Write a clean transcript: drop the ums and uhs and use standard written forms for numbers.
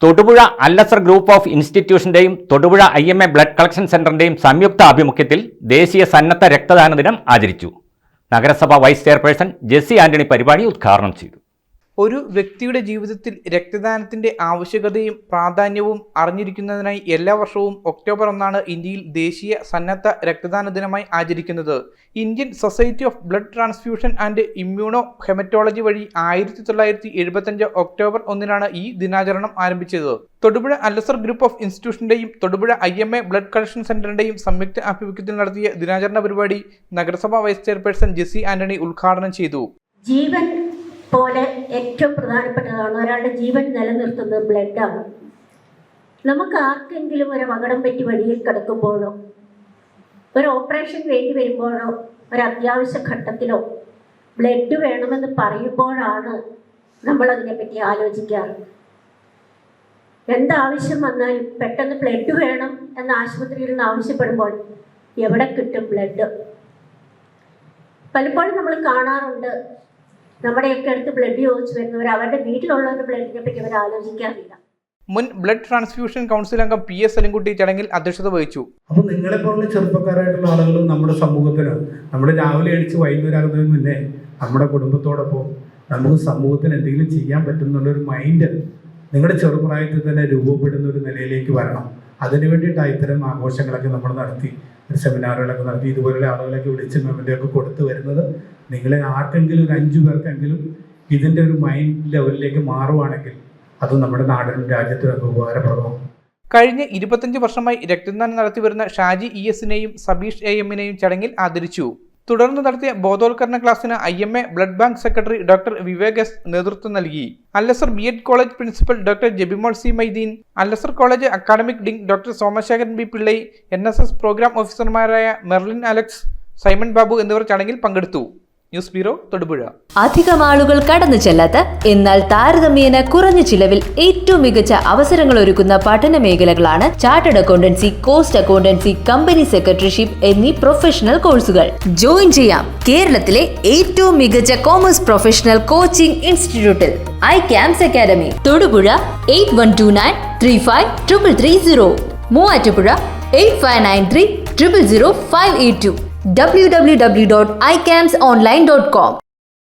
Thodupuzha Alazhar group of ഇൻസ്റ്റിറ്റ്യൂഷന്റെയും Thodupuzha IMA blood collection സെന്ററിന്റെയും സംയുക്ത ആഭിമുഖ്യത്തിൽ ദേശീയ സന്നദ്ധ രക്തദാന ദിനം ആചരിച്ചു. നഗരസഭ വൈസ് ചെയർപേഴ്സൺ ജെസ്സി ആന്റണി പരിപാടി ഉദ്ഘാടനം ചെയ്തു. ഒരു വ്യക്തിയുടെ ജീവിതത്തിൽ രക്തദാനത്തിന്റെ ആവശ്യകതയും പ്രാധാന്യവും അറിഞ്ഞിരിക്കുന്നതിനായി എല്ലാ വർഷവും ഒക്ടോബർ 1 ഇന്ത്യയിൽ ദേശീയ സന്നദ്ധ രക്തദാന ദിനമായി ആചരിക്കുന്നത്. Indian society of blood transfusion and immunohaematology വഴി 1975 ഒക്ടോബർ 1 ഈ ദിനാചരണം ആരംഭിച്ചത്. തൊടുപുഴ അല്ലസർ ഗ്രൂപ്പ് ഓഫ് ഇൻസ്റ്റിറ്റ്യൂഷന്റെയും തൊടുപുഴ IMA ബ്ലഡ് കളക്ഷൻ സെന്ററിന്റെയും സംയുക്ത ആഭിമുഖ്യത്തിൽ നടത്തിയ ദിനാചരണ പരിപാടി നഗരസഭ വൈസ് ചെയർപേഴ്സൺ ജെസ്സി ആന്റണി ഉദ്ഘാടനം ചെയ്തു. ജീവൻ പോലെ ഏറ്റവും പ്രധാനപ്പെട്ടതാണ്. ഒരാളുടെ ജീവൻ നിലനിർത്തുന്നത് ബ്ലഡാണ്. നമുക്ക് ആർക്കെങ്കിലും ഒരു അപകടം പറ്റി വഴിയിൽ കിടക്കുമ്പോഴോ ഒരു ഓപ്പറേഷൻ വേണ്ടി വരുമ്പോഴോ ഒരു അത്യാവശ്യ ഘട്ടത്തിലോ ബ്ലഡ് വേണമെന്ന് പറയുമ്പോഴാണ് നമ്മളതിനെപ്പറ്റി ആലോചിക്കാറ്. എന്താവശ്യം വന്നാലും പെട്ടെന്ന് ബ്ലഡ് വേണം എന്ന് ആശുപത്രിയിൽ നിന്ന് ആവശ്യപ്പെടുമ്പോൾ എവിടെ കിട്ടും ബ്ലഡ്? പലപ്പോഴും നമ്മൾ കാണാറുണ്ട്, നമ്മുടെയൊക്കെ അടുത്ത് ബ്ലഡ് ചോദിച്ചു വരുന്നവർ അവരുടെ വീട്ടിലുള്ളവരുടെ ബ്ലഡിനെ പറ്റി അവർ ആലോചിക്കാറില്ല. മുൻ ബ്ലഡ് ട്രാൻസ്ഫ്യൂഷൻ കൗൺസിൽ അംഗം PS സലിംകുട്ടി ചടങ്ങിൽ അധ്യക്ഷത വഹിച്ചു. അപ്പോൾ നിങ്ങളെപ്പോലുള്ള ചെറുപ്പക്കാരായിട്ടുള്ള ആളുകൾ നമ്മുടെ സമൂഹത്തിന്, നമ്മുടെ രാവിലെ എണിച്ച് വൈകുന്നേരമാകുന്നതിന് മുന്നേ നമ്മുടെ കുടുംബത്തോടൊപ്പം നമുക്ക് സമൂഹത്തിന് എന്തെങ്കിലും ചെയ്യാൻ പറ്റുന്നുള്ളൊരു മൈൻഡ് നിങ്ങളുടെ ചെറുപ്രായത്തിൽ തന്നെ രൂപപ്പെടുന്ന ഒരു നിലയിലേക്ക് വരണം. അതിനു വേണ്ടിയിട്ടാണ് ഇത്തരം ആഘോഷങ്ങളൊക്കെ നമ്മൾ നടത്തി, സെമിനാറുകളൊക്കെ നടത്തി, ഇതുപോലുള്ള ആളുകളൊക്കെ വിളിച്ച് മെമ്മൻ്റെയൊക്കെ കൊടുത്തു വരുന്നത്. നിങ്ങളെ ആർക്കെങ്കിലും ഒരു 5 പേർക്കെങ്കിലും ഇതിൻ്റെ ഒരു മൈൻഡ് ലെവലിലേക്ക് മാറുവാണെങ്കിൽ അത് നമ്മുടെ നാടിനും രാജ്യത്തിനൊക്കെ ഉപകാരപ്രദമാണ്. കഴിഞ്ഞ 25 വർഷമായി രക്തദാനം നടത്തിവരുന്ന ഷാജി ESനെയും സബീഷ് AM-നെയും ചടങ്ങിൽ ആദരിച്ചു. തുടർന്ന് നടത്തിയ ബോധവൽക്കരണ ക്ലാസ്സിന് IMA blood bank secretary doctor Vivek S നേതൃത്വം നൽകി. Alazhar BEd college principal doctor Jebimol C Mydeen, Alazhar college academic dean doctor Somasekharan B Pillai, NSS programme ഓഫീസർമാരായ മെർലിൻ അലക്സ്, സൈമൺ ബാബു എന്നിവർ ചടങ്ങിൽ പങ്കെടുത്തു. News bureau, Thodupuzha. അധികം ആളുകൾ കടന്നു ചെല്ലാത്ത എന്നാൽ താരതമ്യേന കുറഞ്ഞ ചിലവിൽ ഏറ്റവും മികച്ച അവസരങ്ങൾ ഒരുക്കുന്ന പഠന മേഖലകളാണ് chartered accountancy, cost accountancy, company secretaryship എന്നീ പ്രൊഫഷണൽ കോഴ്സുകൾ. ജോയിൻ ചെയ്യാം കേരളത്തിലെ ഏറ്റവും മികച്ച കോമേഴ്സ് പ്രൊഫഷണൽ കോച്ചിംഗ് ഇൻസ്റ്റിറ്റ്യൂട്ടിൽ iCAMS academy. Thodupuzha 8129353330, Muvattupuzha 8593 00582, www.icamsonline.com.